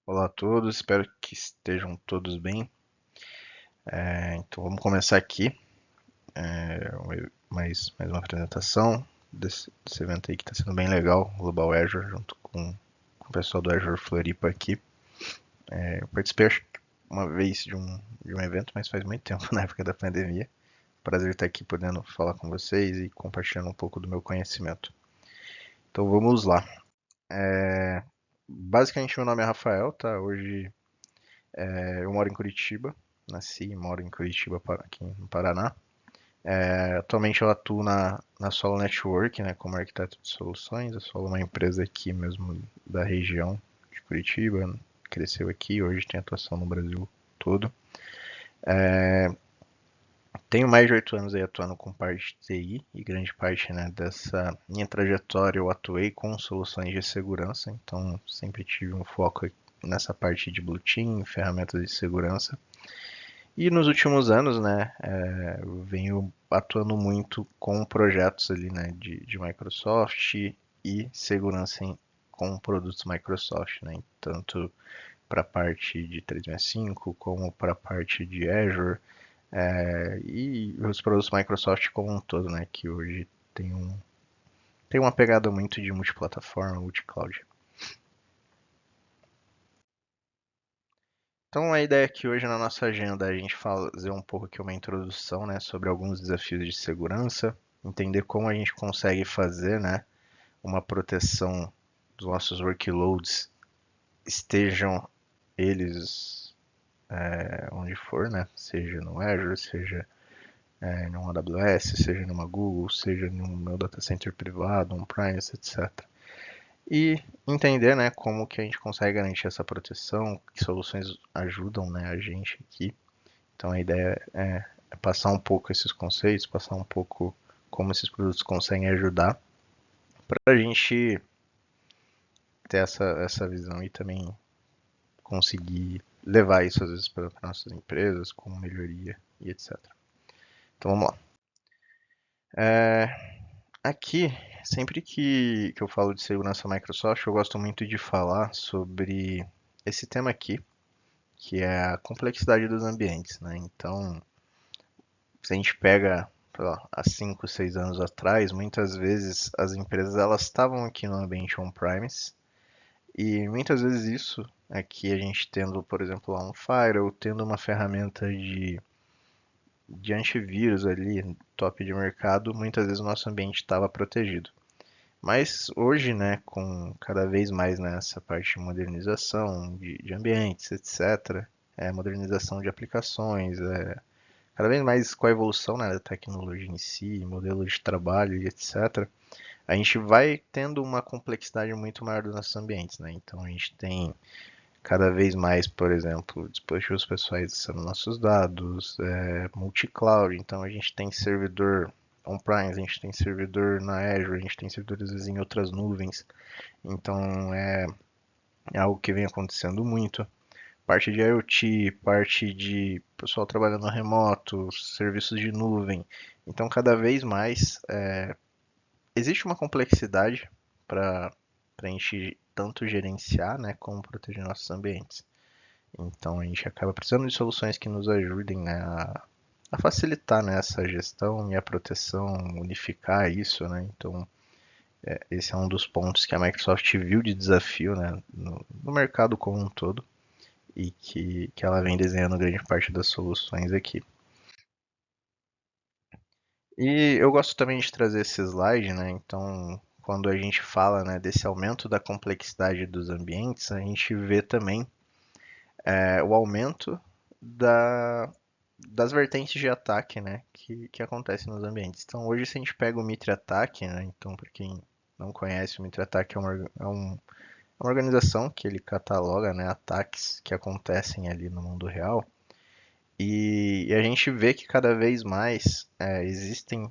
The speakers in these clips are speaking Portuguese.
Olá a todos, espero que estejam todos bem. Então vamos começar aqui mais uma apresentação desse evento aí que está sendo bem legal, Global Azure, junto com o pessoal do Azure Floripa aqui. Eu participei acho que uma vez de um evento, mas faz muito tempo, na época da pandemia. Prazer estar aqui podendo falar com vocês e compartilhando um pouco do meu conhecimento. Então vamos lá. Basicamente meu nome é Rafael, tá? Hoje eu moro em Curitiba, nasci e moro em Curitiba, aqui no Paraná. Atualmente eu atuo na Solo Network, né, como arquiteto de soluções. A Solo é uma empresa aqui mesmo da região de Curitiba, cresceu aqui, hoje tem atuação no Brasil todo. Tenho mais de 8 anos aí atuando com parte de TI e grande parte, né, dessa minha trajetória eu atuei com soluções de segurança, então sempre tive um foco nessa parte de Blue Team, ferramentas de segurança. E nos últimos anos, né, eu venho atuando muito com projetos ali, né, de Microsoft e segurança com produtos Microsoft, né, tanto para a parte de 365 como para a parte de Azure, e os produtos Microsoft como um todo, né, que hoje tem uma pegada muito de multiplataforma, multicloud. Então a ideia é que hoje na nossa agenda a gente fazer um pouco aqui uma introdução, né, sobre alguns desafios de segurança, entender como a gente consegue fazer, né, uma proteção dos nossos workloads, estejam eles onde for, né, seja no Azure, seja no AWS, seja numa Google, seja no meu data center privado, on-premise, etc. E entender, né, como que a gente consegue garantir essa proteção, que soluções ajudam, né, a gente aqui. Então a ideia é passar um pouco esses conceitos, passar um pouco como esses produtos conseguem ajudar para a gente ter essa visão e também conseguir levar isso às vezes para nossas empresas com melhoria e etc. Então vamos lá. É, Aqui, sempre que eu falo de segurança Microsoft, eu gosto muito de falar sobre esse tema aqui, que é a complexidade dos ambientes, né? Então, se a gente pega, sei lá, há 5, 6 anos atrás, muitas vezes as empresas elas estavam aqui no ambiente on-premise e muitas vezes isso aqui a gente tendo, por exemplo, lá um firewall, tendo uma ferramenta de antivírus ali, top de mercado, muitas vezes o nosso ambiente estava protegido. Mas hoje, né, com cada vez mais nessa parte de modernização de ambientes, etc., modernização de aplicações, cada vez mais com a evolução, né, da tecnologia em si, modelo de trabalho e etc., a gente vai tendo uma complexidade muito maior dos nossos ambientes, né? Então a gente tem cada vez mais, por exemplo, dispositivos pessoais acessando nossos dados, multi-cloud, então a gente tem servidor on-prem, a gente tem servidor na Azure, a gente tem servidores às vezes, em outras nuvens, então é algo que vem acontecendo muito. Parte de IoT, parte de pessoal trabalhando remoto, serviços de nuvem. Então, cada vez mais existe uma complexidade para a gente tanto gerenciar, né, como proteger nossos ambientes. Então, a gente acaba precisando de soluções que nos ajudem, né, a facilitar, né, essa gestão e a proteção, unificar isso, né? Então, esse é um dos pontos que a Microsoft viu de desafio, né, no mercado como um todo e que ela vem desenhando grande parte das soluções aqui. E eu gosto também de trazer esse slide, né? Então, quando a gente fala, né, desse aumento da complexidade dos ambientes, a gente vê também o aumento da, das vertentes de ataque, né, que acontecem nos ambientes. Então, hoje, se a gente pega o Mitre Attack, né, então, para quem não conhece, o Mitre Attack é uma organização que ele cataloga, né, ataques que acontecem ali no mundo real. E a gente vê que cada vez mais existem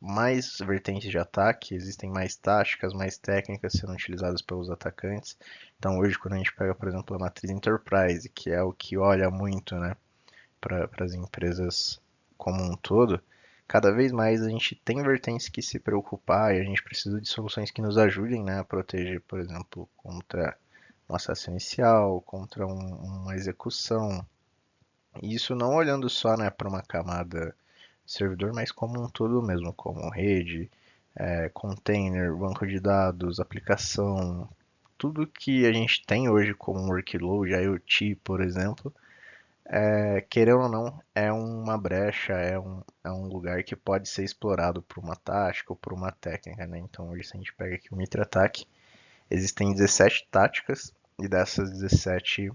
mais vertentes de ataque, existem mais táticas, mais técnicas sendo utilizadas pelos atacantes. Então hoje quando a gente pega, por exemplo, a matriz Enterprise, que é o que olha muito, né, para as empresas como um todo, cada vez mais a gente tem vertentes que se preocupar e a gente precisa de soluções que nos ajudem, né, a proteger, por exemplo, contra um acesso inicial, contra uma execução. E isso não olhando só, né, para uma camada servidor, mas como um todo mesmo, como rede, container, banco de dados, aplicação, tudo que a gente tem hoje como workload, IoT, por exemplo, querendo ou não, é uma brecha, é um lugar que pode ser explorado por uma tática ou por uma técnica, né? Então, hoje, se a gente pega aqui o Mitra Attack, existem 17 táticas, e dessas 17,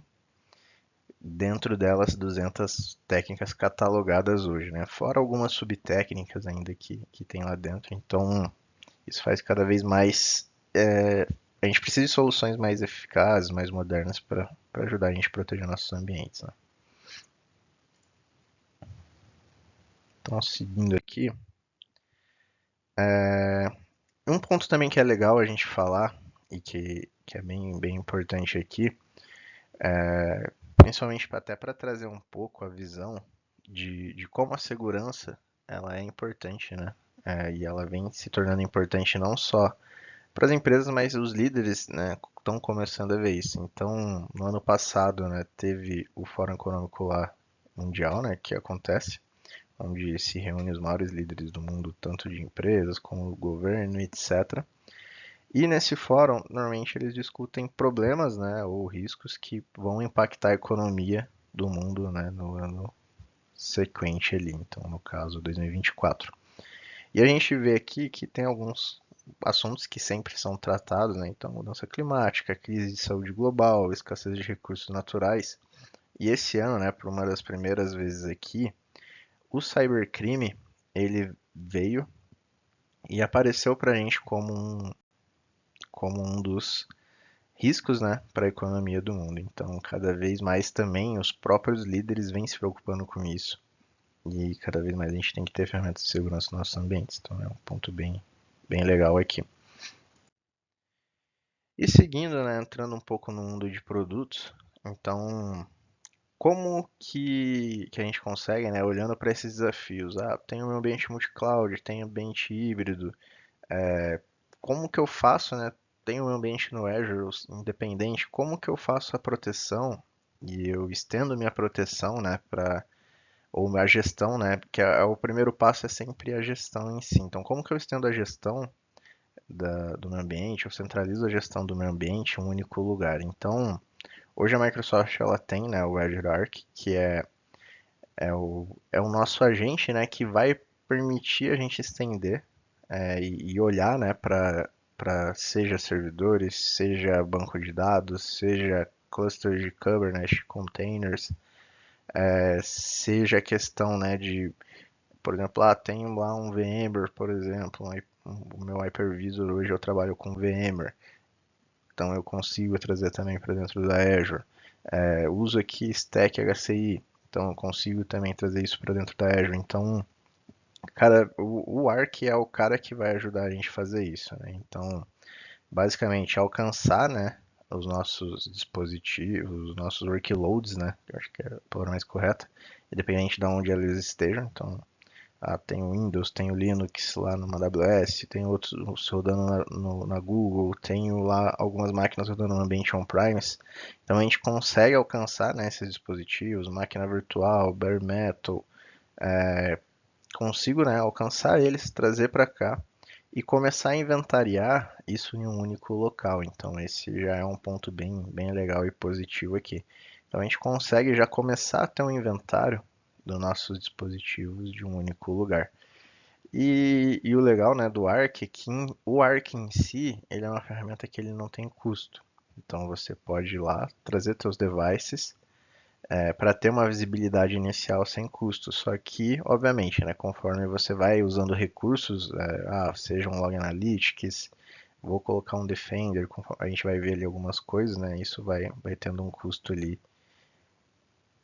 dentro delas, 200 técnicas catalogadas hoje, né? Fora algumas subtécnicas ainda que tem lá dentro. Então, isso faz cada vez mais. A gente precisa de soluções mais eficazes, mais modernas para ajudar a gente a proteger nossos ambientes, né? Então, seguindo aqui, um ponto também que é legal a gente falar e que é bem importante aqui, principalmente até para trazer um pouco a visão de como a segurança ela é importante, né? E ela vem se tornando importante não só para as empresas, mas os líderes, né, estão começando a ver isso. Então, no ano passado, né, teve o Fórum Econômico lá mundial, né, que acontece, onde se reúnem os maiores líderes do mundo, tanto de empresas como do governo, etc. E nesse fórum, normalmente eles discutem problemas, né, ou riscos que vão impactar a economia do mundo, né, no ano sequente ali, então no caso 2024. E a gente vê aqui que tem alguns assuntos que sempre são tratados, né? Então, mudança climática, crise de saúde global, escassez de recursos naturais. E esse ano, né, por uma das primeiras vezes aqui, o cybercrime, ele veio e apareceu para a gente como um dos riscos, né, para a economia do mundo. Então, cada vez mais também os próprios líderes vêm se preocupando com isso. E cada vez mais a gente tem que ter ferramentas de segurança nos nossos ambientes. Então, é um ponto bem legal aqui. E seguindo, né, entrando um pouco no mundo de produtos, então, como que a gente consegue, né, olhando para esses desafios? Tem o meu ambiente multi-cloud, tem o ambiente híbrido, como que eu faço, né? Tem o meu ambiente no Azure independente, como que eu faço a proteção e eu estendo minha proteção, né, ou a gestão, né, porque o primeiro passo é sempre a gestão em si. Então, como que eu estendo a gestão do meu ambiente, eu centralizo a gestão do meu ambiente em um único lugar. Então, hoje a Microsoft ela tem, né, o Azure Arc, que é o nosso agente, né, que vai permitir a gente estender e olhar, né, para seja servidores, seja banco de dados, seja clusters de Kubernetes, containers, seja a questão, né, de, por exemplo, tem lá um VMware, por exemplo, o meu hypervisor hoje eu trabalho com VMware. Então eu consigo trazer também para dentro da Azure. Uso aqui Stack HCI, então eu consigo também trazer isso para dentro da Azure. Então, cara, o Arc é o cara que vai ajudar a gente a fazer isso, né? Então, basicamente, alcançar, né, os nossos dispositivos, os nossos workloads, né? Que eu acho que é a palavra mais correta, independente de onde eles estejam. Então, tem o Windows, tem o Linux lá numa AWS, tem outros rodando na Google, tenho lá algumas máquinas rodando no ambiente on-premise. Então a gente consegue alcançar, né, esses dispositivos, máquina virtual, bare metal, consigo, né, alcançar eles, trazer para cá e começar a inventariar isso em um único local. Então esse já é um ponto bem legal e positivo aqui. Então a gente consegue já começar a ter um inventário dos nossos dispositivos de um único lugar. E o legal, né, do Arc é que o Arc em si, ele é uma ferramenta que ele não tem custo. Então você pode ir lá, trazer seus devices para ter uma visibilidade inicial sem custo. Só que, obviamente, né, conforme você vai usando recursos, seja um Log Analytics, vou colocar um Defender, a gente vai ver ali algumas coisas, né, isso vai tendo um custo ali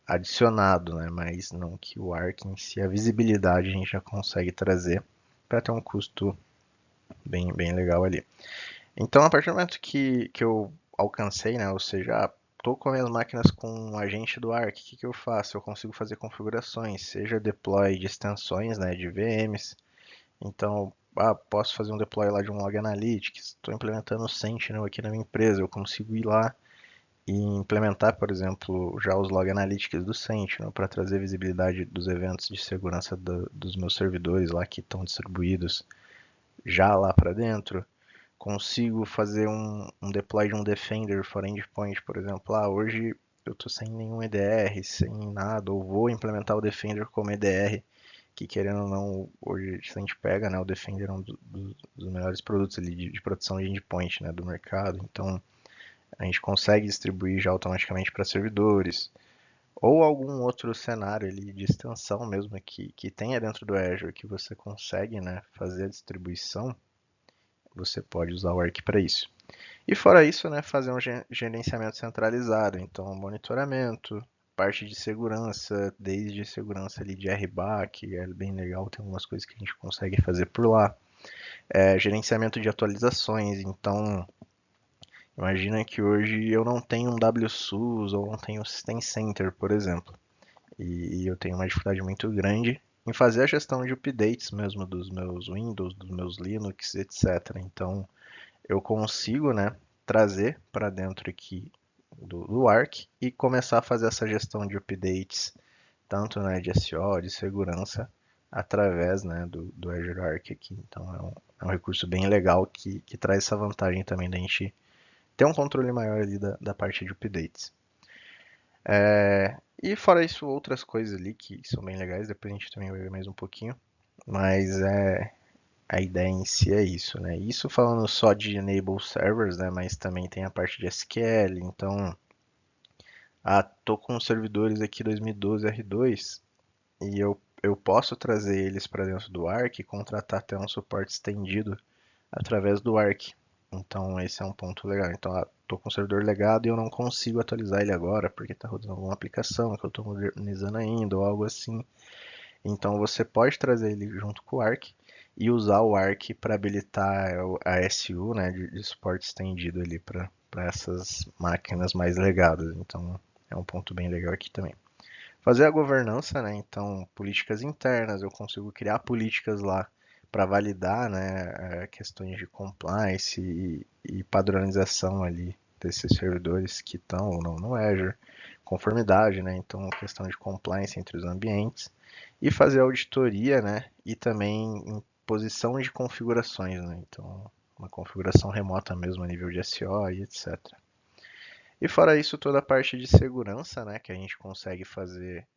adicionado, né, mas não que o Arc em si, a visibilidade a gente já consegue trazer para ter um custo bem legal ali. Então, a partir do momento que eu alcancei, né, ou seja, estou com as minhas máquinas com um agente do Arc, o que eu faço? Eu consigo fazer configurações, seja deploy de extensões, né, de VMs. Então, posso fazer um deploy lá de um Log Analytics, estou implementando o Sentinel aqui na minha empresa, eu consigo ir lá e implementar, por exemplo, já os log analytics do Sentinel para trazer visibilidade dos eventos de segurança dos meus servidores lá que estão distribuídos já lá para dentro. Consigo fazer um deploy de um Defender for Endpoint, por exemplo. Hoje eu estou sem nenhum EDR, sem nada, ou vou implementar o Defender como EDR, que querendo ou não, hoje se a gente pega, né, o Defender é um dos melhores produtos ali de proteção de endpoint, né, do mercado. Então a gente consegue distribuir já automaticamente para servidores. Ou algum outro cenário ali de extensão mesmo que tenha dentro do Azure que você consegue, né, fazer a distribuição, você pode usar o Arc para isso. E fora isso, né, fazer um gerenciamento centralizado, então monitoramento, parte de segurança, desde segurança ali de RBAC, que é bem legal, tem algumas coisas que a gente consegue fazer por lá. Gerenciamento de atualizações, então imagina que hoje eu não tenho um WSUS ou não tenho um System Center, por exemplo, e eu tenho uma dificuldade muito grande em fazer a gestão de updates mesmo dos meus Windows, dos meus Linux, etc. Então eu consigo, né, trazer para dentro aqui do Arc e começar a fazer essa gestão de updates, tanto né, de SEO, de segurança, através né, do Azure Arc aqui. Então é um recurso bem legal que traz essa vantagem também da gente ter um controle maior ali da parte de updates. E fora isso, outras coisas ali que são bem legais, depois a gente também vai ver mais um pouquinho. Mas a ideia em si é isso, né? Isso falando só de enable servers, né? Mas também tem a parte de SQL. Então, tô com servidores aqui 2012 R2 e eu posso trazer eles para dentro do Arc e contratar até um suporte estendido através do Arc. Então, esse é um ponto legal. Então, tô com o servidor legado e eu não consigo atualizar ele agora porque está rodando alguma aplicação que eu estou modernizando ainda ou algo assim. Então você pode trazer ele junto com o Arc e usar o Arc para habilitar a SU, né, de suporte estendido ali para essas máquinas mais legadas. Então é um ponto bem legal aqui também. Fazer a governança, né? Então políticas internas, eu consigo criar políticas lá para validar, né, questões de compliance e padronização ali desses servidores que estão ou não no Azure, conformidade, né? Então questão de compliance entre os ambientes e fazer auditoria, né? E também imposição de configurações, né? Então, uma configuração remota mesmo a nível de SEO e etc. E fora isso, toda a parte de segurança, né? Que a gente consegue fazer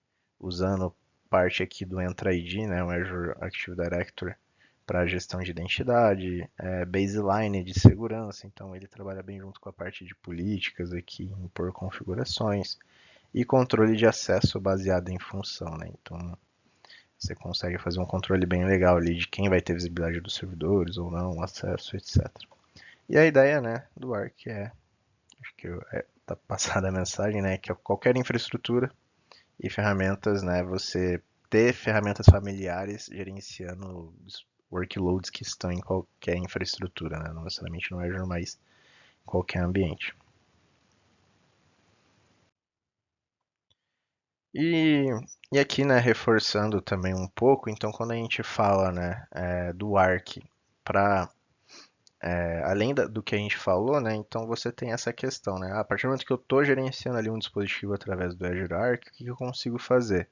usando parte aqui do Entra ID, né? O Azure Active Directory para gestão de identidade, baseline de segurança, então ele trabalha bem junto com a parte de políticas aqui, impor configurações e controle de acesso baseado em função, né? Então você consegue fazer um controle bem legal ali de quem vai ter visibilidade dos servidores ou não, acesso, etc. E a ideia, né, do Arc acho que tá passada a mensagem, né, que qualquer infraestrutura e ferramentas, né, você ter ferramentas familiares gerenciando os workloads que estão em qualquer infraestrutura, né, não necessariamente no Azure, mas em qualquer ambiente. E, e aqui, né, reforçando também um pouco, então quando a gente fala, né, do Arc para além do que a gente falou, né, então você tem essa questão, né, a partir do momento que eu estou gerenciando ali um dispositivo através do Azure Arc, o que eu consigo fazer?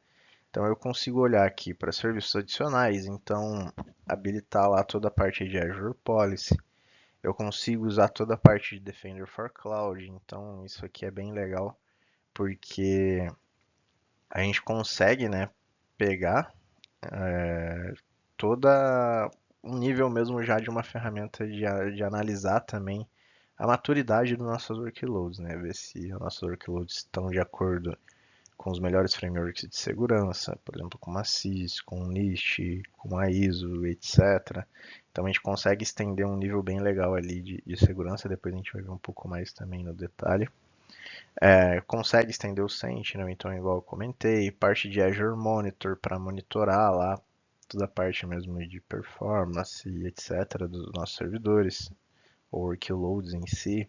Então eu consigo olhar aqui para serviços adicionais, então habilitar lá toda a parte de Azure Policy, eu consigo usar toda a parte de Defender for Cloud, então isso aqui é bem legal, porque a gente consegue, né, pegar toda um nível mesmo já de uma ferramenta de analisar também a maturidade dos nossos workloads, né? Ver se os nossos workloads estão de acordo com os melhores frameworks de segurança, por exemplo, com a SIS, com o NIST, com a ISO, etc. Então a gente consegue estender um nível bem legal ali de segurança, depois a gente vai ver um pouco mais também no detalhe. Consegue estender o Sentinel, então igual eu comentei, parte de Azure Monitor para monitorar lá toda a parte mesmo de performance e etc. dos nossos servidores, ou workloads em si.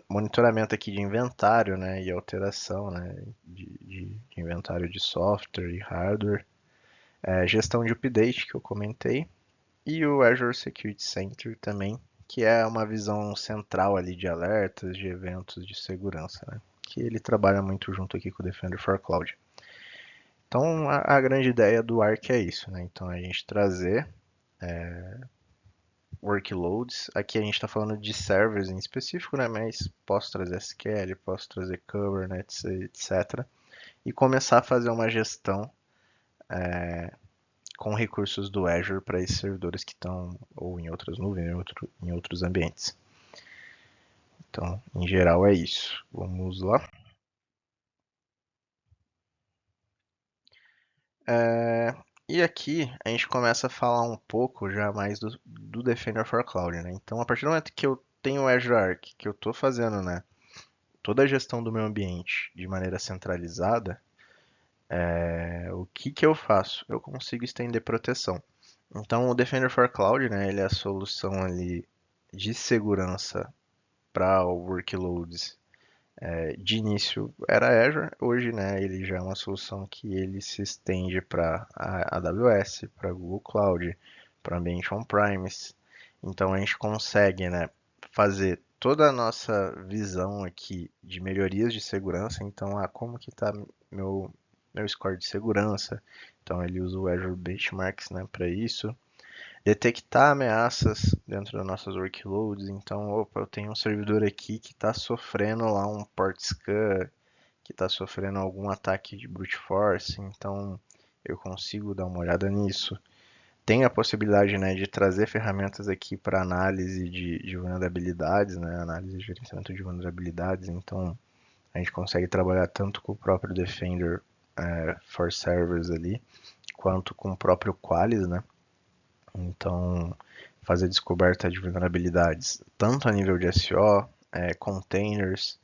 Monitoramento aqui de inventário, né, e alteração, né, de inventário de software e hardware. Gestão de update que eu comentei. E o Azure Security Center também, que é uma visão central ali de alertas, de eventos de segurança, né? Que ele trabalha muito junto aqui com o Defender for Cloud. Então, a grande ideia do Arc é isso, né? Então, a gente trazer workloads. Aqui a gente está falando de servers em específico, né? Mas posso trazer SQL, posso trazer Kubernetes, etc. E começar a fazer uma gestão com recursos do Azure para esses servidores que estão ou em outras nuvens, em outros ambientes. Então, em geral é isso. Vamos lá. E aqui a gente começa a falar um pouco já mais do Defender for Cloud, né? Então, a partir do momento que eu tenho o Azure Arc, que eu estou fazendo, né, toda a gestão do meu ambiente de maneira centralizada, o que que eu faço? Eu consigo estender proteção. Então, o Defender for Cloud, né, ele é a solução ali de segurança para workloads. De início era Azure, hoje, né, ele já é uma solução que ele se estende para a AWS, para Google Cloud, para ambiente on-premise. Então, a gente consegue, né, fazer toda a nossa visão aqui de melhorias de segurança. Então, como que está meu, meu score de segurança? Então, ele usa o Azure Benchmarks, né, para isso. Detectar ameaças dentro das nossas workloads. Então, opa, eu tenho um servidor aqui que está sofrendo lá um port scan, que está sofrendo algum ataque de brute force. Então, eu consigo dar uma olhada nisso. Tem a possibilidade, né, de trazer ferramentas aqui para análise de vulnerabilidades, né, análise e gerenciamento de vulnerabilidades. Então, a gente consegue trabalhar tanto com o próprio Defender for Servers ali, quanto com o próprio Qualys, né? Então, fazer descoberta de vulnerabilidades, tanto a nível de SO, containers.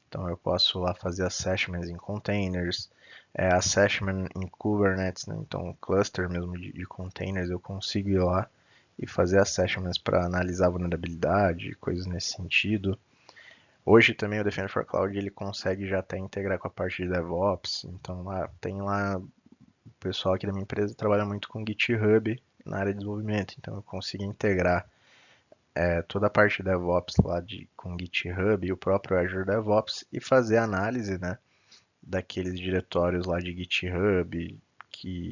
Então, eu posso lá fazer assessments em containers, assessment em Kubernetes, né? Então, cluster mesmo de containers, eu consigo ir lá e fazer assessments para analisar vulnerabilidade, coisas nesse sentido. Hoje também o Defender for Cloud ele consegue já até integrar com a parte de DevOps. Então, tem lá o pessoal aqui da minha empresa trabalha muito com GitHub na área de desenvolvimento, então eu consigo integrar toda a parte de DevOps lá com GitHub e o próprio Azure DevOps e fazer análise, né, daqueles diretórios lá de GitHub,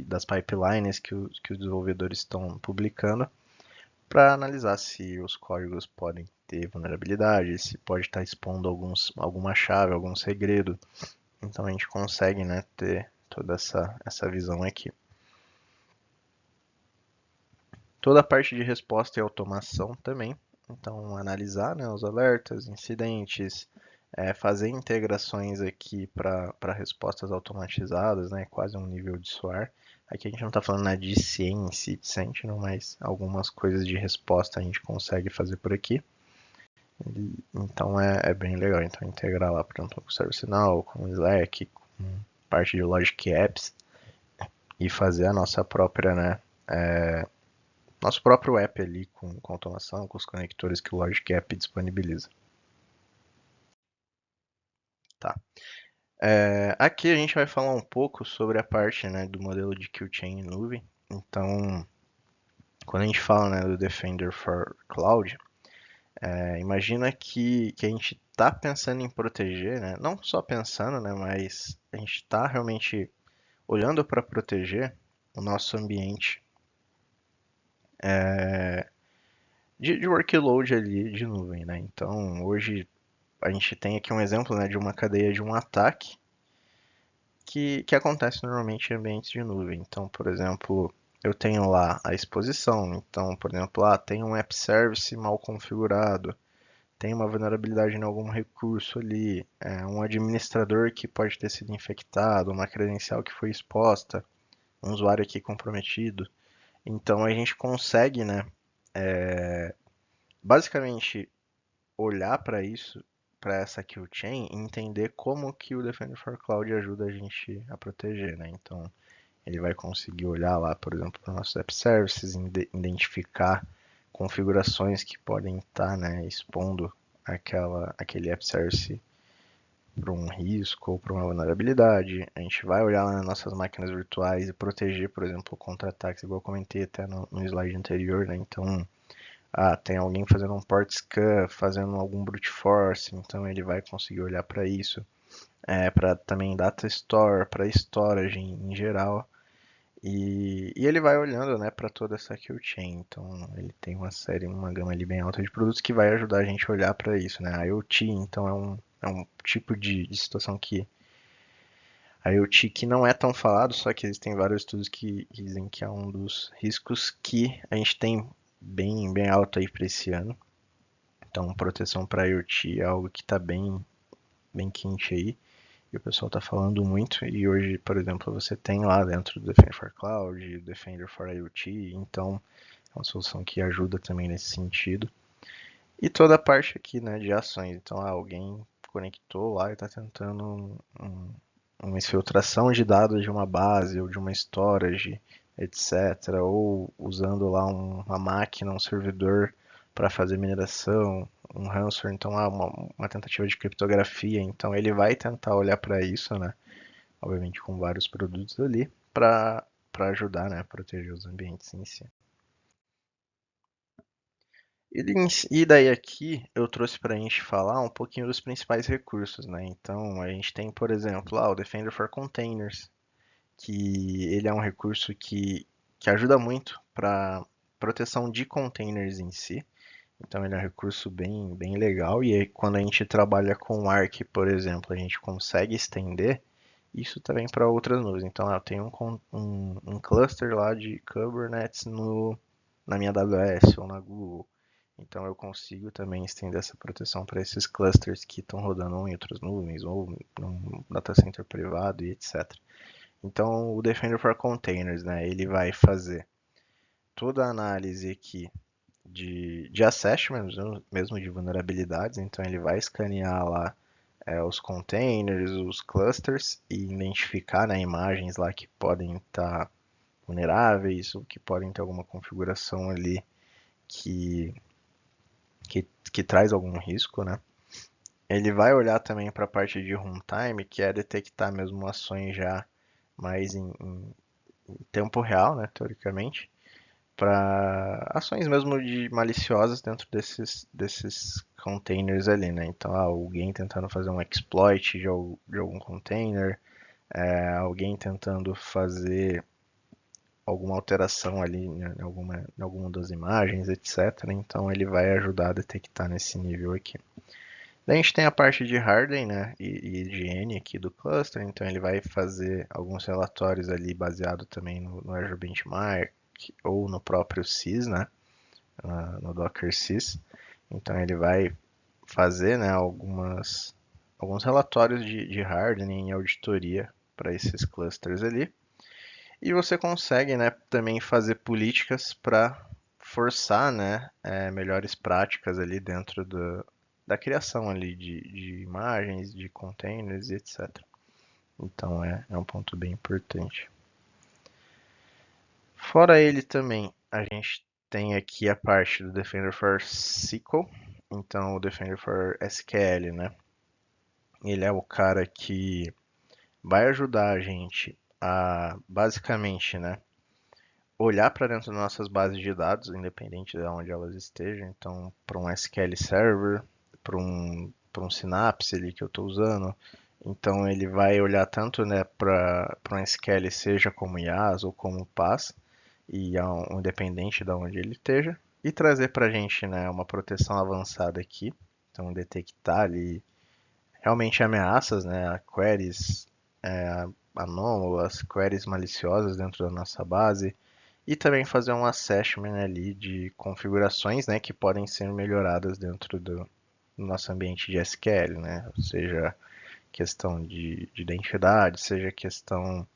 das pipelines que os desenvolvedores estão publicando, para analisar se os códigos podem ter vulnerabilidade, se pode estar expondo alguma chave, algum segredo. Então a gente consegue, né, ter toda essa visão aqui. Toda a parte de resposta e automação também. Então, analisar, né, os alertas, incidentes, fazer integrações aqui para respostas automatizadas, né, quase um nível de SOAR. Aqui a gente não está falando, né, de ciência, de Sentinel, mas algumas coisas de resposta a gente consegue fazer por aqui. Então é bem legal. Então integrar lá, por exemplo, com o ServiceNow, com o Slack, com parte de Logic Apps e fazer a nossa própria, né, nosso próprio app ali com automação, com os conectores que o Logic App disponibiliza. Tá. Aqui a gente vai falar um pouco sobre a parte, né, do modelo de Q-Chain em nuvem. Então, quando a gente fala, né, do Defender for Cloud, imagina que a gente está pensando em proteger, né, não só pensando, né, mas a gente está realmente olhando para proteger o nosso ambiente de workload ali de nuvem, né? Então, hoje a gente tem aqui um exemplo, né, de uma cadeia de um ataque que acontece normalmente em ambientes de nuvem. Então, por exemplo, eu tenho lá a exposição. Então, por exemplo, tem um app service mal configurado, tem uma vulnerabilidade em algum recurso ali, um administrador que pode ter sido infectado, uma credencial que foi exposta, um usuário aqui comprometido. Então, a gente consegue, né, basicamente olhar para isso, para essa kill chain, e entender como que o Defender for Cloud ajuda a gente a proteger, né? Então, ele vai conseguir olhar lá, por exemplo, para nossos app services, identificar configurações que podem estar, né, expondo aquele app service para um risco ou para uma vulnerabilidade. A gente vai olhar lá nas nossas máquinas virtuais e proteger, por exemplo, contra ataques, igual eu comentei até no slide anterior, né? Então, tem alguém fazendo um port scan, fazendo algum brute force, então ele vai conseguir olhar para isso. Para também data store, para storage em geral. E ele vai olhando, né, para toda essa kill chain. Então, ele tem uma gama ali bem alta de produtos que vai ajudar a gente a olhar para isso, né? A IoT, então, é um tipo de situação que a IoT que não é tão falado, só que existem vários estudos que dizem que é um dos riscos que a gente tem bem alto aí para esse ano. Então, proteção para IoT é algo que está bem quente aí. E o pessoal está falando muito. E hoje, por exemplo, você tem lá dentro do Defender for Cloud, Defender for IoT, então é uma solução que ajuda também nesse sentido. E toda a parte aqui, né, de ações. Então, alguém conectou lá e está tentando uma infiltração de dados de uma base ou de uma storage, etc. Ou usando lá uma máquina, um servidor para fazer mineração, um ransomware, então uma tentativa de criptografia. Então ele vai tentar olhar para isso, né? Obviamente com vários produtos ali, para ajudar, né, a proteger os ambientes em si. E daí aqui eu trouxe para a gente falar um pouquinho dos principais recursos, né? Então a gente tem, por exemplo, o Defender for Containers, que ele é um recurso que ajuda muito para proteção de containers em si. Então ele é um recurso bem legal e aí, quando a gente trabalha com Arc, por exemplo, a gente consegue estender isso também para outras nuvens. Então eu tenho um cluster lá de Kubernetes na minha AWS ou na Google. Então eu consigo também estender essa proteção para esses clusters que estão rodando em outras nuvens ou num data center privado e etc. Então, o Defender for Containers, né, ele vai fazer toda a análise aqui de assessment, mesmo de vulnerabilidades. Então, ele vai escanear lá os containers, os clusters e identificar, né, imagens lá que podem estar vulneráveis ou que podem ter alguma configuração ali que, que traz algum risco, né? Ele vai olhar também para a parte de runtime, que é detectar mesmo ações já mais em tempo real, né, teoricamente, para ações mesmo de maliciosas dentro desses containers ali, né? Então, alguém tentando fazer um exploit de algum container, alguém tentando fazer alguma alteração ali, né, em alguma das imagens, etc. Então, ele vai ajudar a detectar nesse nível aqui. Daí a gente tem a parte de hardening, né, e higiene aqui do cluster, então ele vai fazer alguns relatórios ali baseado também no Azure Benchmark ou no próprio SIS, né, no Docker SIS. Então ele vai fazer, né, alguns relatórios de hardening e auditoria para esses clusters ali. E você consegue, né, também fazer políticas para forçar, né, melhores práticas ali dentro da criação ali de imagens, de containers e etc. Então é um ponto bem importante. Fora ele também, a gente tem aqui a parte do Defender for SQL, então o Defender for SQL, né? Ele é o cara que vai ajudar a gente a basicamente, né, olhar para dentro das nossas bases de dados, independente de onde elas estejam. Então, para um SQL Server, para um Synapse ali que eu estou usando. Então, ele vai olhar tanto, né, para um SQL, seja como IaaS ou como PaaS, e independente de onde ele esteja, e trazer para a gente, né, uma proteção avançada aqui. Então, detectar ali realmente ameaças, né, queries anômalas, queries maliciosas dentro da nossa base, e também fazer um assessment ali de configurações, né, que podem ser melhoradas dentro do nosso ambiente de SQL, né? Seja questão de identidade, seja questão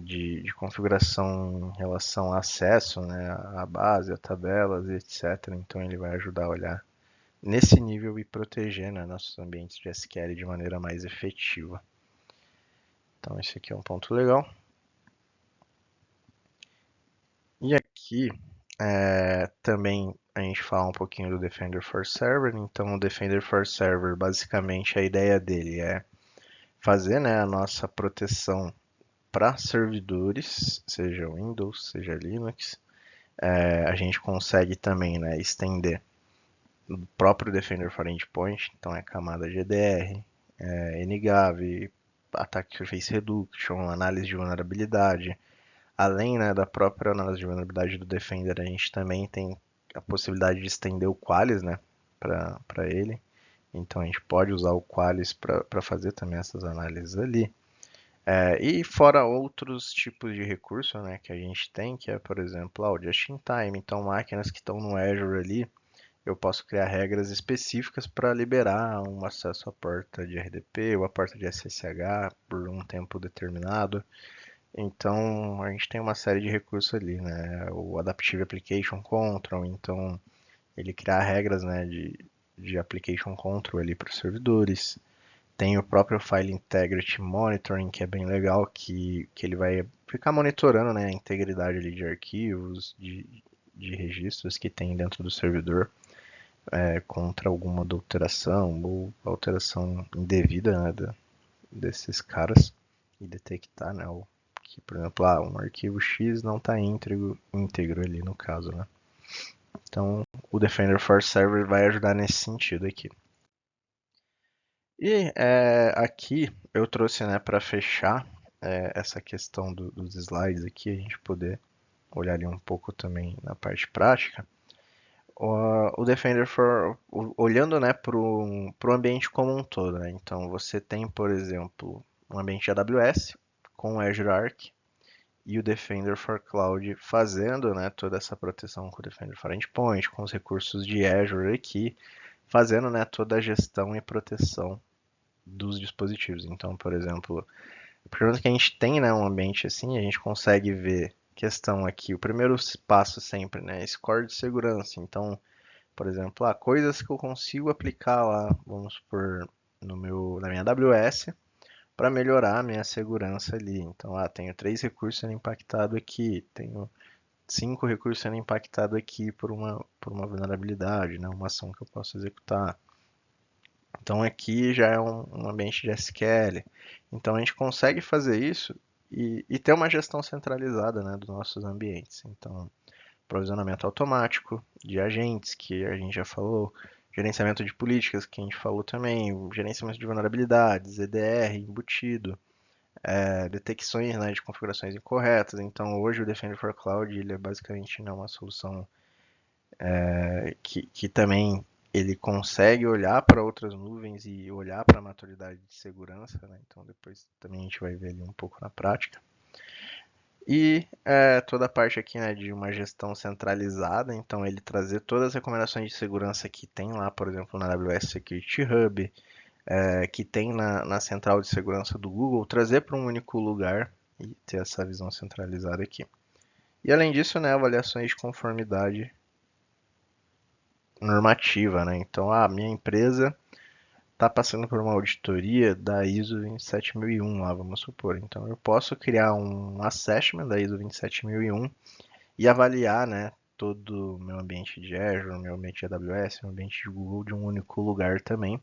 de configuração em relação a acesso, né, à base, a tabelas, etc. Então ele vai ajudar a olhar nesse nível e proteger, né, nossos ambientes de SQL de maneira mais efetiva. Então esse aqui é um ponto legal. E aqui também a gente fala um pouquinho do Defender for Server. Então, o Defender for Server, basicamente, a ideia dele é fazer, né, a nossa proteção para servidores, seja Windows, seja Linux, A gente consegue também, né, estender o próprio Defender for Endpoint, então é camada GDR, NGAV, Attack Surface Reduction, análise de vulnerabilidade. Além, né, da própria análise de vulnerabilidade do Defender, a gente também tem a possibilidade de estender o Qualys, né, para ele. Então a gente pode usar o Qualys para fazer também essas análises ali. E fora outros tipos de recurso, né, que a gente tem, que é, por exemplo, o Just in Time. Então máquinas que estão no Azure ali, eu posso criar regras específicas para liberar um acesso à porta de RDP ou à porta de SSH por um tempo determinado. Então, a gente tem uma série de recursos ali, né? O Adaptive Application Control, então ele criar regras, né, de Application Control ali para os servidores. Tem o próprio File Integrity Monitoring, que é bem legal, que ele vai ficar monitorando, né, a integridade ali de arquivos, de registros que tem dentro do servidor, contra alguma adulteração ou alteração indevida, né, desses caras e detectar, né, que, por exemplo, um arquivo X não está íntegro ali no caso, né? Então, o Defender for Server vai ajudar nesse sentido aqui. E aqui eu trouxe, né, para fechar essa questão dos slides aqui, a gente poder olhar ali um pouco também na parte prática. O Defender olhando, né, para o ambiente como um todo, né? Então você tem, por exemplo, um ambiente de AWS com o Azure Arc e o Defender for Cloud fazendo, né, toda essa proteção com o Defender for Endpoint, com os recursos de Azure aqui, fazendo, né, toda a gestão e proteção dos dispositivos. Então, por exemplo, a partir do momento que a gente tem, né, um ambiente assim, a gente consegue ver questão aqui, o primeiro passo sempre, né, score de segurança. Então, por exemplo, coisas que eu consigo aplicar lá, vamos supor, na minha AWS, para melhorar a minha segurança ali. Então, tenho 3 recursos sendo impactados aqui, tenho 5 recursos sendo impactados aqui por uma vulnerabilidade, né, uma ação que eu posso executar. Então, aqui já é um ambiente de SQL. Então, a gente consegue fazer isso e ter uma gestão centralizada, né, dos nossos ambientes. Então, provisionamento automático de agentes, que a gente já falou, gerenciamento de políticas, que a gente falou também, o gerenciamento de vulnerabilidades, EDR embutido, detecções, né, de configurações incorretas. Então, hoje o Defender for Cloud ele é basicamente, né, uma solução que também ele consegue olhar para outras nuvens e olhar para a maturidade de segurança, né? Então, depois também a gente vai ver ali um pouco na prática. E toda a parte aqui, né, de uma gestão centralizada, então ele trazer todas as recomendações de segurança que tem lá, por exemplo, na AWS Security Hub, que tem na central de segurança do Google, trazer para um único lugar e ter essa visão centralizada aqui. E além disso, né, avaliações de conformidade normativa, né? Então, a minha empresa está passando por uma auditoria da ISO 27001 lá, vamos supor. Então, eu posso criar um assessment da ISO 27001 e avaliar, né, todo o meu ambiente de Azure, meu ambiente de AWS, meu ambiente de Google de um único lugar também,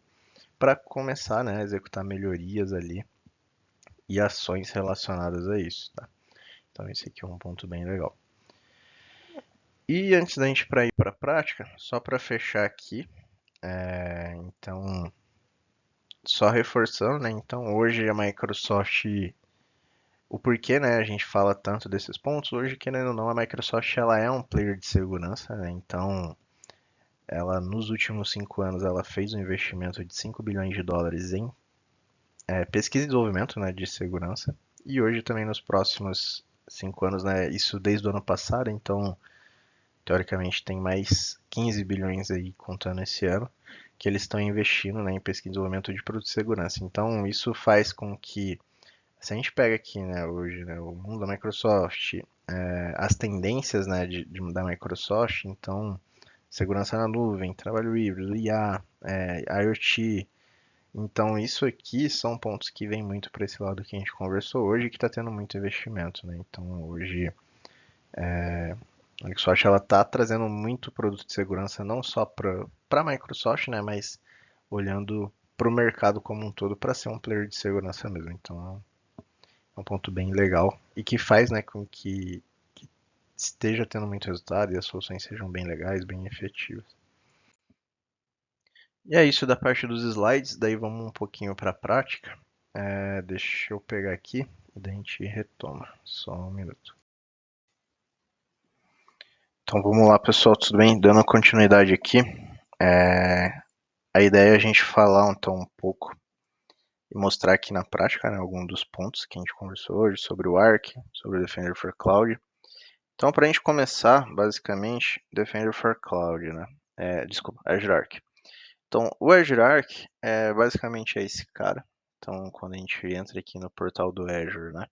para começar, né, a executar melhorias ali e ações relacionadas a isso, tá? Então esse aqui é um ponto bem legal. E antes da gente ir para a prática, só para fechar aqui, então só reforçando, né? Então hoje a Microsoft, o porquê, né? A gente fala tanto desses pontos. Hoje, querendo ou não, a Microsoft ela é um player de segurança, né? Então ela nos últimos 5 anos ela fez um investimento de 5 bilhões de dólares em pesquisa e desenvolvimento, né, de segurança. E hoje também nos próximos 5 anos, né, isso desde o ano passado, então teoricamente tem mais 15 bilhões aí contando esse ano que eles estão investindo, né, em pesquisa e desenvolvimento de produtos de segurança. Então isso faz com que, se a gente pega aqui, né, hoje, né, o mundo da Microsoft, as tendências, né, da Microsoft, então segurança na nuvem, trabalho híbrido, IA, IoT. Então, isso aqui são pontos que vêm muito para esse lado que a gente conversou hoje, que está tendo muito investimento, né? Então, hoje, a Microsoft ela está trazendo muito produto de segurança, não só para a Microsoft, né? Mas olhando para o mercado como um todo para ser um player de segurança mesmo. Então, é um ponto bem legal e que faz, né, com que esteja tendo muito resultado e as soluções sejam bem legais, bem efetivas. E é isso da parte dos slides, daí vamos um pouquinho para a prática. Deixa eu pegar aqui e daí a gente retoma. Só um minuto. Então vamos lá, pessoal, tudo bem? Dando continuidade aqui, a ideia é a gente falar então um pouco e mostrar aqui na prática, né, alguns dos pontos que a gente conversou hoje sobre o Arc, sobre o Defender for Cloud. Então, para a gente começar, basicamente, Defender for Cloud, né? Desculpa, Azure Arc. Então, o Azure Arc basicamente é esse cara. Então, quando a gente entra aqui no portal do Azure, né?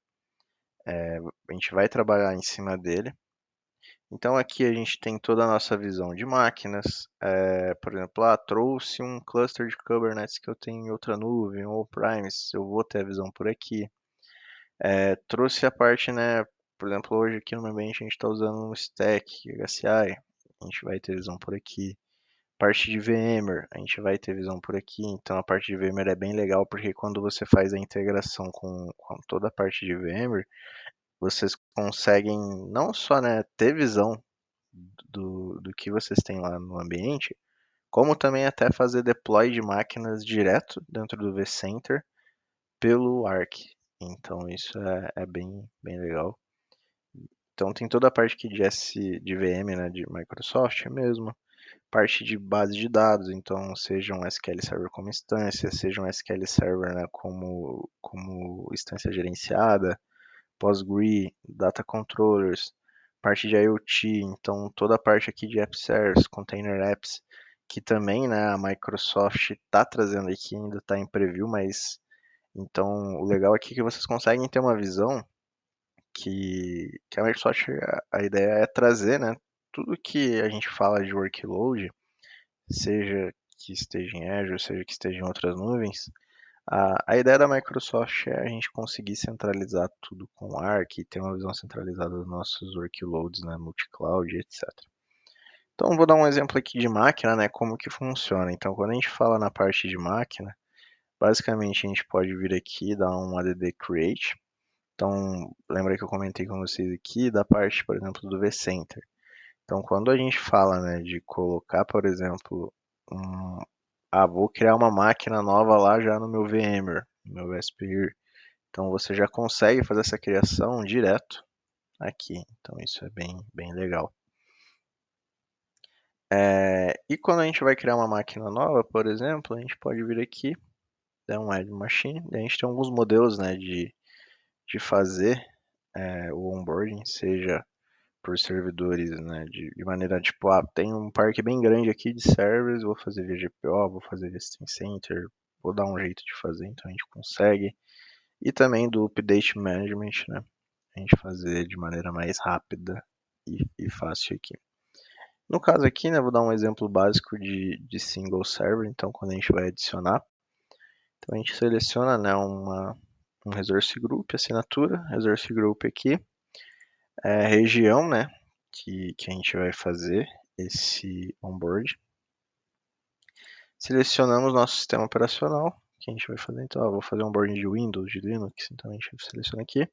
A gente vai trabalhar em cima dele. Então, aqui a gente tem toda a nossa visão de máquinas. Por exemplo, trouxe um cluster de Kubernetes que eu tenho em outra nuvem, ou Primes, eu vou ter a visão por aqui. Trouxe a parte, né? Por exemplo, hoje aqui no meu ambiente a gente está usando um stack HCI, a gente vai ter visão por aqui. Parte de VMware, a gente vai ter visão por aqui. Então a parte de VMware é bem legal porque quando você faz a integração com toda a parte de VMware, vocês conseguem não só, né, ter visão do que vocês têm lá no ambiente, como também até fazer deploy de máquinas direto dentro do vCenter pelo Arc. Então isso é bem legal. Então tem toda a parte aqui de VM, né, de Microsoft mesmo, parte de base de dados, então seja um SQL Server como instância, seja um SQL Server, né, como instância gerenciada, Postgre, Data Controllers, parte de IoT, então toda a parte aqui de App Service, Container Apps, que também, né, a Microsoft está trazendo aqui, ainda está em preview, mas então o legal aqui é que vocês conseguem ter uma visão que a Microsoft, a ideia é trazer, né, tudo que a gente fala de workload, seja que esteja em Azure, seja que esteja em outras nuvens, a ideia da Microsoft é a gente conseguir centralizar tudo com o Arc e ter uma visão centralizada dos nossos workloads, né, multi-cloud, etc. Então, vou dar um exemplo aqui de máquina, né, como que funciona. Então, quando a gente fala na parte de máquina, basicamente a gente pode vir aqui e dar um add create. Então, lembra que eu comentei com vocês aqui da parte, por exemplo, do vCenter. Então, quando a gente fala, né, de colocar, por exemplo, vou criar uma máquina nova lá já no meu VMware, no meu VSphere. Então, você já consegue fazer essa criação direto aqui. Então, isso é bem legal. E quando a gente vai criar uma máquina nova, por exemplo, a gente pode vir aqui, dar um add machine. A gente tem alguns modelos, né, de fazer o onboarding, seja por servidores, né, de maneira tipo, tem um parque bem grande aqui de servers, vou fazer via GPO, vou fazer via Center, vou dar um jeito de fazer, então a gente consegue. E também do update management, né, a gente fazer de maneira mais rápida e fácil aqui. No caso aqui, né, vou dar um exemplo básico de single server, então quando a gente vai adicionar, então a gente seleciona, né, um resource group, assinatura, resource group aqui, região, né, que a gente vai fazer esse onboard. Selecionamos nosso sistema operacional, que a gente vai fazer, então, vou fazer onboarding de Windows, de Linux, então a gente seleciona aqui.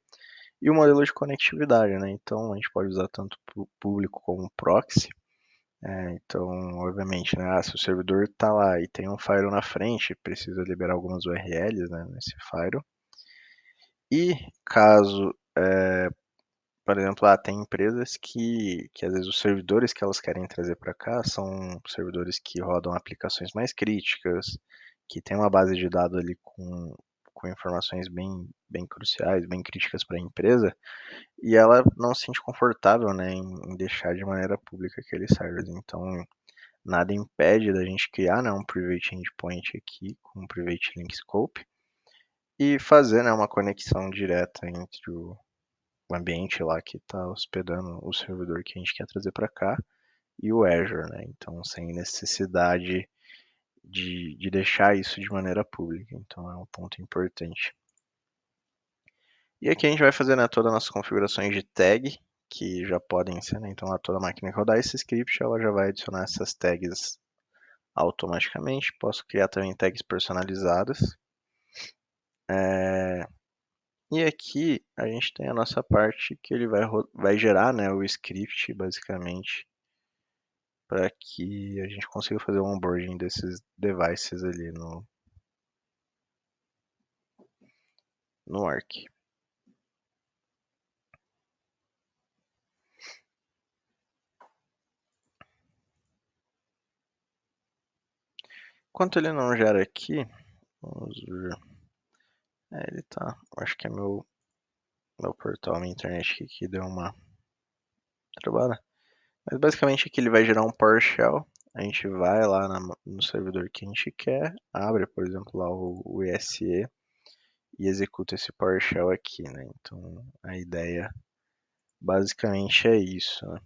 E o modelo de conectividade, né, então a gente pode usar tanto público como proxy. Então, obviamente, né, se o servidor está lá e tem um firewall na frente, precisa liberar algumas URLs, né, nesse firewall. E caso por exemplo, tem empresas que às vezes os servidores que elas querem trazer para cá são servidores que rodam aplicações mais críticas, que tem uma base de dados ali com informações bem cruciais, bem críticas para a empresa, e ela não se sente confortável, né, em deixar de maneira pública aqueles servers. Então, nada impede da gente criar, né, um private endpoint aqui com um private link scope e fazer, né, uma conexão direta entre o ambiente lá que está hospedando o servidor que a gente quer trazer para cá e o Azure, né? Então, sem necessidade de deixar isso de maneira pública. Então, é um ponto importante. E aqui a gente vai fazer, né, todas as nossas configurações de tag, que já podem ser, né? Então, toda máquina que rodar esse script, ela já vai adicionar essas tags automaticamente. Posso criar também tags personalizadas. E aqui a gente tem a nossa parte que ele vai gerar, né, o script, basicamente, para que a gente consiga fazer o onboarding desses devices ali no Arc. Enquanto ele não gera aqui, vamos ver. Ele tá. Acho que é meu portal, minha internet aqui que deu uma travada. Mas basicamente aqui ele vai gerar um PowerShell. A gente vai lá no servidor que a gente quer, abre, por exemplo, lá o ESE e executa esse PowerShell aqui, né? Então a ideia basicamente é isso, né?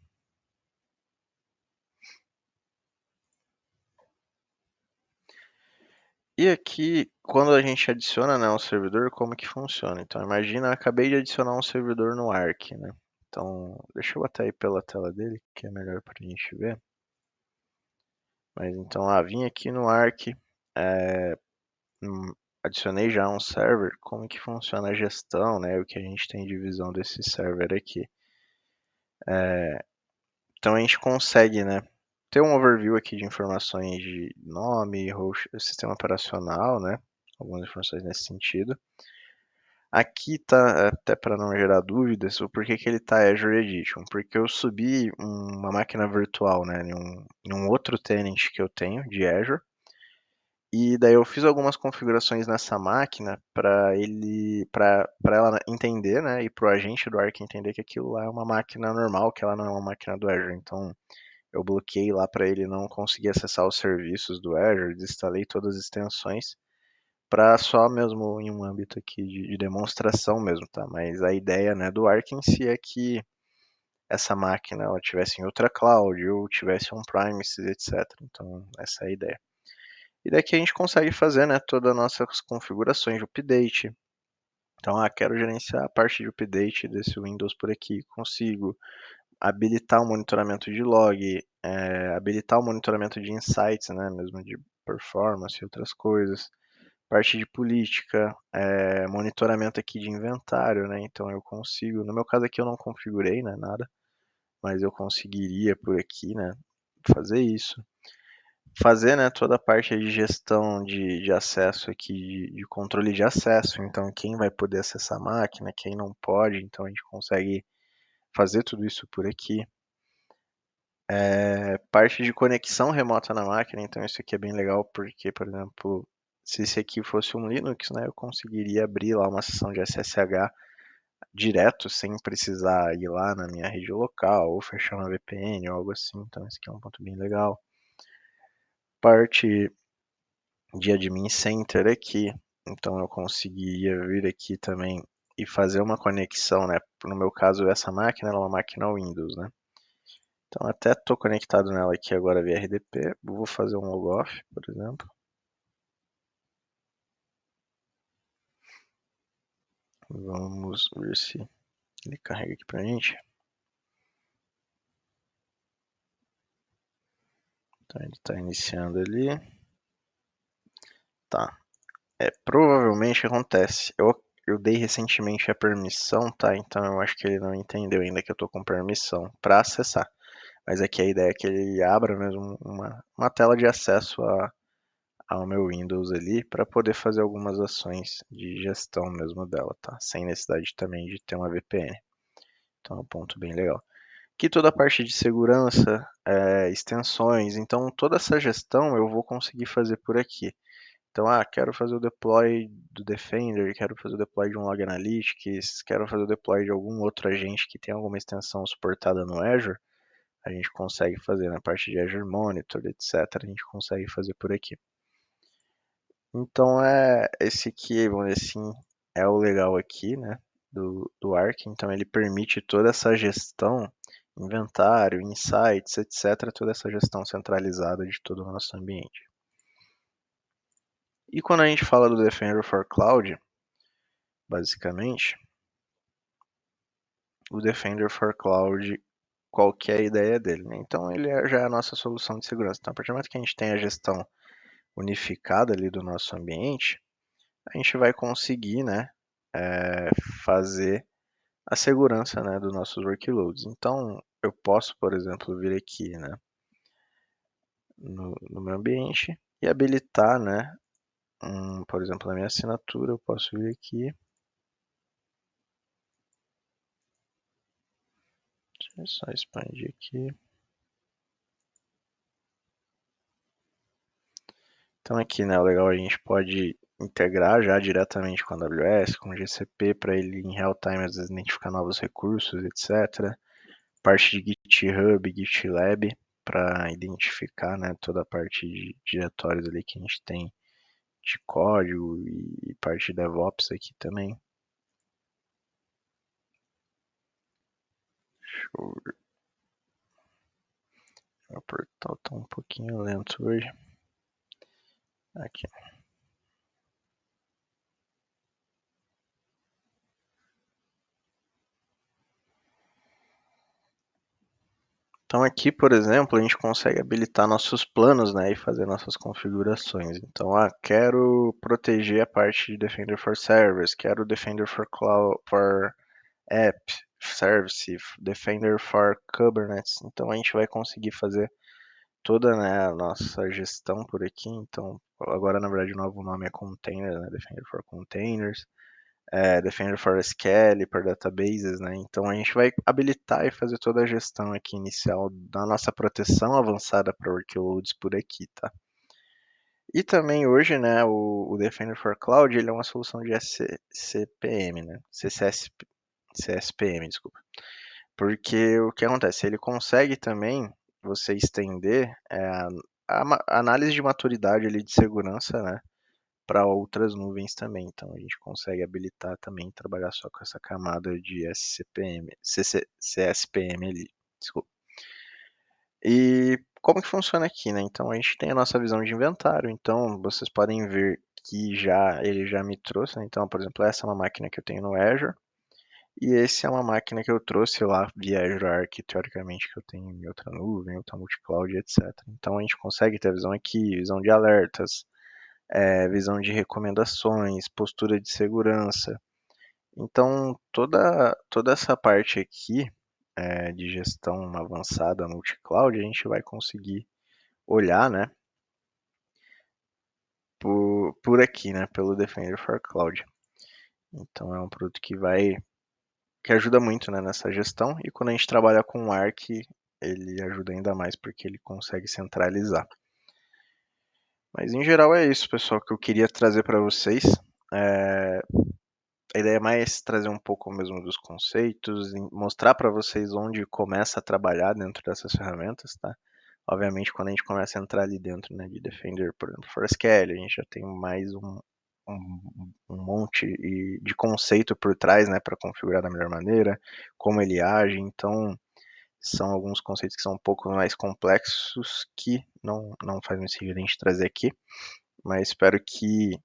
E aqui, quando a gente adiciona, né, um servidor, como que funciona? Então, imagina, eu acabei de adicionar um servidor no Arc, né? Então, deixa eu botar aí pela tela dele, que é melhor para a gente ver. Mas então, vim aqui no Arc, é, adicionei já um server, como que funciona a gestão, né? O que a gente tem de visão desse server aqui. Então, a gente consegue, né, ter um overview aqui de informações de nome, host, sistema operacional, né? Algumas informações nesse sentido. Aqui tá, até para não gerar dúvidas, o porquê que ele tá Azure Edition. Porque eu subi uma máquina virtual, né, em um outro tenant que eu tenho de Azure. E daí eu fiz algumas configurações nessa máquina para ela entender, né, e para o agente do Arc entender que aquilo lá é uma máquina normal, que ela não é uma máquina do Azure. Então eu bloqueei lá para ele não conseguir acessar os serviços do Azure, desinstalei todas as extensões para só mesmo em um âmbito aqui de demonstração mesmo, tá? Mas a ideia, né, do Arc em si é que essa máquina ela tivesse em outra cloud ou tivesse on-premises, etc. Então, essa é a ideia. E daqui a gente consegue fazer, né, todas as nossas configurações de update. Então, quero gerenciar a parte de update desse Windows por aqui, consigo habilitar o monitoramento de log, habilitar o monitoramento de insights, né, mesmo de performance e outras coisas. Parte de política, monitoramento aqui de inventário, né? Então eu consigo, no meu caso aqui eu não configurei, né, nada, mas eu conseguiria por aqui, né, fazer isso. Fazer, né, toda a parte de gestão de acesso aqui, de controle de acesso, então quem vai poder acessar a máquina, quem não pode, então a gente consegue fazer tudo isso por aqui. Parte de conexão remota na máquina, então isso aqui é bem legal porque, por exemplo, se esse aqui fosse um Linux, né, eu conseguiria abrir lá uma sessão de SSH direto, sem precisar ir lá na minha rede local ou fechar uma VPN ou algo assim, então esse aqui é um ponto bem legal. Parte de admin center aqui, então eu conseguiria vir aqui também e fazer uma conexão, né, no meu caso essa máquina é uma máquina Windows, né, então até estou conectado nela aqui agora via RDP. Vou fazer um logoff, por exemplo. Vamos ver se ele carrega aqui pra gente. Então ele está iniciando ali. Tá. Provavelmente acontece. Eu dei recentemente a permissão, tá? Então eu acho que ele não entendeu ainda que eu tô com permissão para acessar. Mas aqui a ideia é que ele abra mesmo uma tela de acesso ao meu Windows ali para poder fazer algumas ações de gestão mesmo dela, tá? Sem necessidade também de ter uma VPN. Então é um ponto bem legal. Aqui toda a parte de segurança, extensões, então toda essa gestão eu vou conseguir fazer por aqui. Então, quero fazer o deploy do Defender, quero fazer o deploy de um Log Analytics, quero fazer o deploy de algum outro agente que tem alguma extensão suportada no Azure, a gente consegue fazer na parte de Azure Monitor, etc. A gente consegue fazer por aqui. Então, esse aqui, vamos dizer assim, é o legal aqui, né, do Arc. Então, ele permite toda essa gestão, inventário, insights, etc. Toda essa gestão centralizada de todo o nosso ambiente. E quando a gente fala do Defender for Cloud, basicamente, o Defender for Cloud, qual que é a ideia dele, né? Então ele já é a nossa solução de segurança. Então, a partir do momento que a gente tem a gestão unificada ali do nosso ambiente, a gente vai conseguir, né, fazer a segurança, né, dos nossos workloads. Então, eu posso, por exemplo, vir aqui, né, no meu ambiente e habilitar, né, por exemplo, na minha assinatura, eu posso vir aqui, deixa eu só expandir aqui. Então aqui, né, o legal a gente pode integrar já diretamente com a AWS, com o GCP, para ele em real time às vezes identificar novos recursos, etc. Parte de GitHub, GitLab, para identificar, né, toda a parte de diretórios ali que a gente tem de código e parte de DevOps aqui também. O portal tá um pouquinho lento hoje. Aqui. Então aqui, por exemplo, a gente consegue habilitar nossos planos, né, e fazer nossas configurações. Então, quero proteger a parte de Defender for Servers, quero Defender for Cloud, for App, Service, Defender for Kubernetes. Então a gente vai conseguir fazer toda, né, a nossa gestão por aqui. Então agora na verdade o novo nome é Container, né, Defender for Containers. Defender for SQL, for databases, né? Então a gente vai habilitar e fazer toda a gestão aqui inicial da nossa proteção avançada para workloads por aqui, tá? E também hoje, né, o Defender for Cloud, ele é uma solução de SCPM, né? CSPM, desculpa. Porque o que acontece? Ele consegue também você estender a análise de maturidade ali de segurança, né? Para outras nuvens também. Então a gente consegue habilitar também trabalhar só com essa camada de SCPM, CSPM ali. Desculpa. E como que funciona aqui, né? Então a gente tem a nossa visão de inventário. Então vocês podem ver que ele já me trouxe, né? Então, por exemplo, essa é uma máquina que eu tenho no Azure. E esse é uma máquina que eu trouxe lá via Azure Arc, teoricamente, que eu tenho em outra nuvem, outra multicloud, etc. Então a gente consegue ter visão aqui, visão de alertas, visão de recomendações, postura de segurança. Então, toda essa parte aqui de gestão avançada multi-cloud, a gente vai conseguir olhar, né, por aqui, né, pelo Defender for Cloud. Então, é um produto que ajuda muito, né, nessa gestão. E quando a gente trabalha com o Arc, ele ajuda ainda mais porque ele consegue centralizar. Mas em geral é isso, pessoal, que eu queria trazer para vocês. É, A ideia é mais trazer um pouco mesmo dos conceitos, mostrar para vocês onde começa a trabalhar dentro dessas ferramentas, tá? Obviamente, quando a gente começa a entrar ali dentro, né, de Defender, por exemplo, for SQL, a gente já tem mais um monte de conceito por trás, né, para configurar da melhor maneira, como ele age. Então, são alguns conceitos que são um pouco mais complexos que não faz muito sentido a gente trazer aqui, mas espero que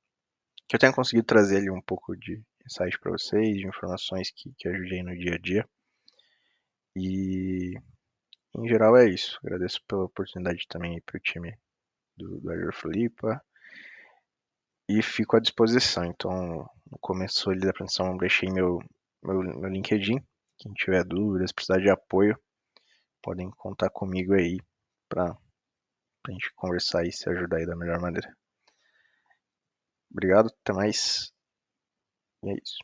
eu tenha conseguido trazer ali um pouco de insight para vocês, de informações que ajudei no dia a dia. E em geral é isso. Agradeço pela oportunidade também para o time do Azure Floripa e fico à disposição. Então, no começo ali da apresentação, eu deixei meu LinkedIn. Quem tiver dúvidas, precisar de apoio, podem contar comigo aí para a gente conversar e se ajudar aí da melhor maneira. Obrigado, até mais. E é isso.